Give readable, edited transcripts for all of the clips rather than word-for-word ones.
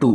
2،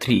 3،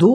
2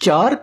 4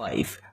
5،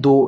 2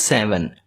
7،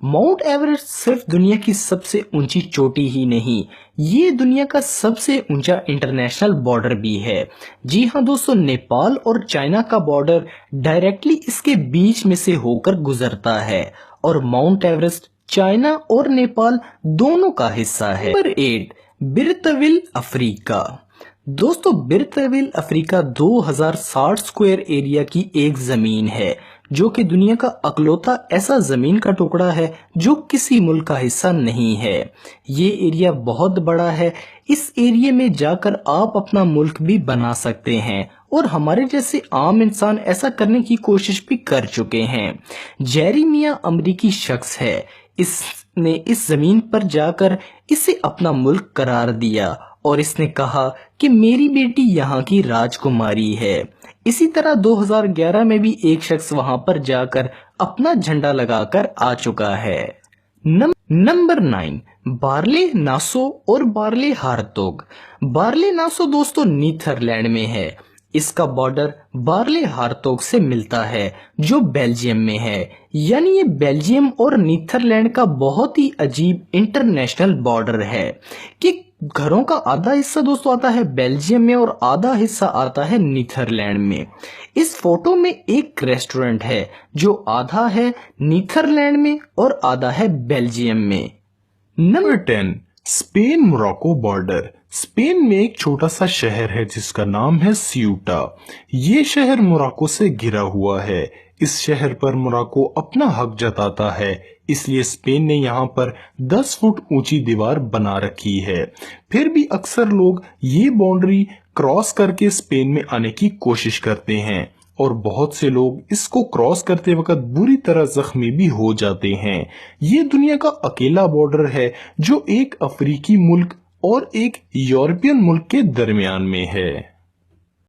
mount Everest सिर्फ दुनिया की सबसे ऊंची चोटी ही नहीं, ये दुनिया का सबसे ऊंचा इंटरनेशनल बॉर्डर भी है। जी हाँ दोस्तों, नेपाल और चाइना का बॉर्डर डायरेक्टली इसके बीच में से होकर गुजरता है और माउंट एवरेस्ट चाइना और नेपाल दोनों का हिस्सा है। Number 8, Bir Tawil Africa. दोस्तों, बिरतविल अफ्रीका 2060 स्क्वायर एरिया की एक जमीन है जो कि दुनिया का अकलौता ऐसा जमीन का टुकड़ा है जो किसी मुल्क का हिस्सा नहीं है। ये एरिया बहुत बड़ा है। इस एरिया में जाकर आप अपना मुल्क भी बना सकते हैं और हमारे जैसे आम इंसान ऐसा करने की कोशिश भी कर चुके हैं। जेरेमिया अमरीकी शख्स है। इसने इस जमीन पर जाकर इसे अपना मुल्क करार दिया और इसने कहा कि मेरी बेटी यहाँ की राजकुमारी है। इसी तरह 2011 में भी एक शख्स वहां पर जाकर अपना झंडा लगाकर आ चुका है। नंबर 9, बार्ले नासो और बार्ले हारतोग। बार्ले नासो दोस्तों नीदरलैंड में है। इसका बॉर्डर बार्ले हारतोग से मिलता है जो बेल्जियम में है। यानी ये बेल्जियम और नीदरलैंड का बहुत ही अजीब इंटरनेशनल बॉर्डर है कि घरों का आधा हिस्सा दोस्तों आता है बेल्जियम में और आधा हिस्सा आता है नीदरलैंड में। इस फोटो में एक रेस्टोरेंट है जो आधा है नीदरलैंड में और आधा है बेल्जियम में। Number 10, Spain Morocco border. Spain में एक छोटा सा शहर है जिसका नाम है सियूटा। ये शहर मोरक्को से घिरा हुआ है। इस शहर पर मोरक्को अपना हक जताता है, इसलिए स्पेन ने यहाँ पर 10 फुट ऊंची दीवार बना रखी है। फिर भी अक्सर लोग ये बाउंड्री क्रॉस करके स्पेन में आने की कोशिश करते हैं और बहुत से लोग इसको क्रॉस करते वक्त बुरी तरह जख्मी भी हो जाते हैं। ये दुनिया का अकेला बॉर्डर है जो एक अफ्रीकी मुल्क और एक यूरोपियन मुल्क के दरमियान में है।